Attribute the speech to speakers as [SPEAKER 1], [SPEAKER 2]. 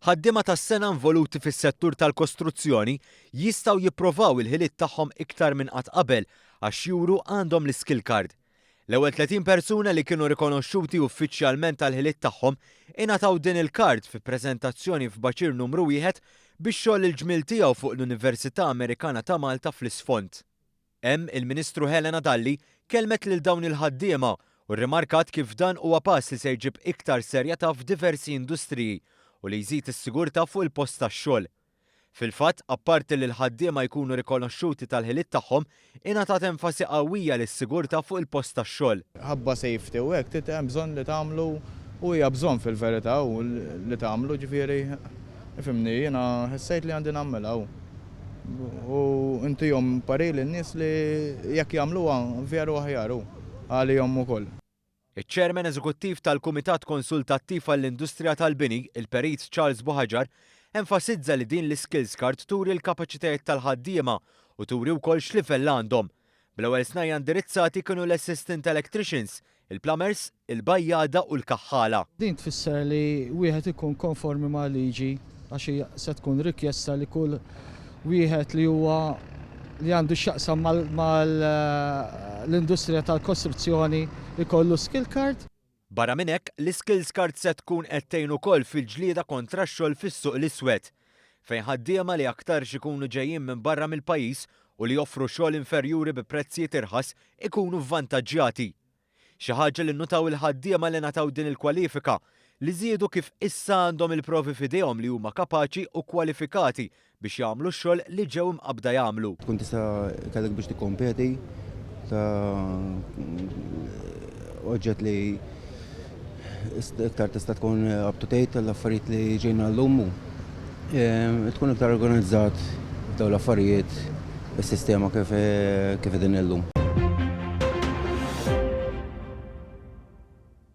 [SPEAKER 1] Ħaddiema tas-sena involuti fis-settur tal-kostruzzjoni jistgħu jippruvaw il-ħiliet tagħhom iktar minn qatt qabel għax juru għandhom l-skill card. L-ewwel 30 persuna li kienu rikonoxxuti uffiċjalment tal-ħiliet tagħhom ingħataw din il-kard fi preżentazzjoni f'Baċir numru 1 biex xogħol il-ġmiel tiegħu fuq l-Università Amerikana ta' Malta fl-isfond. Hemm il-Ministru Helena Dalli kelmet lil dawn il-ħaddiema u rrimarkat kif dan huwa pass li se jġib iktar serjetà f'diversi industriji u li jżid is-sigurtà fuq il-post tax-xogħol. Fil-fatt, apparti li l-ħaddiema jkunu rikonoxxuti tal-ħiliet tagħhom, ingħatat enfasi qawwija lis-sigurtà fuq il-post tax-xogħol.
[SPEAKER 2] Ħabba safety u hekk hemm bżonn li tagħmlu u hija bżonn fil-verità u li tagħmlu ġifieri ifhimni jiena ħessejt li għandi nagħmilha u intihom parili n-nies li jekk jagħmluha veru aħjar għalihom ukoll.
[SPEAKER 1] Iċ-Chairman Eżekuttiv tal-Kumitat Konsultattiv għall-Industrija tal-Bini, il-Perit Charles Buħaġar, enfasizza li din l-skills card turi l-kapaċitajiet tal-ħaddiema u turi wkoll x'livell għandhom. Bl-ewwel snajja indirizzati kienu l-assistant electricians, il-plumbers, il-bajjada u l-kaħħala.
[SPEAKER 3] Din tfisser li wieħed ikun konformi ma' liġi għax se tkun rikjesta li kull wieħed li huwa li għandu x'jaqsam mal-industrija tal-kostruzzjoni ikollu skill card.
[SPEAKER 1] Barra minn hekk, l-skills card se tkun qed tgħin ukoll fil-ġlieda kontra x-xogħol fis-suq l-iswed, fejn ħaddiema li aktarx ikunu ġejjin minn barra mill-pajjiż u li joffru xogħol inferjuri bi prezzijiet irħas ikunu vvantaġġjati. Xi ħaġa li nnutaw il-ħaddiema li nataw din il-kwalifika li żiedu kif issa għandhom il-provi f'idejhom li huma kapaċi u kwalifikati biex jagħmlu x-xogħol li ġew imqabda jagħmlu.
[SPEAKER 4] Tkun tista' kellek biex tikkompeti ta' oġġett li iktar tista' tkun up to date tal-affarijiet li ġejna llum. Tkun iktar organizzat f'dawn l-affarijiet is-sistema kif qegħdin illum.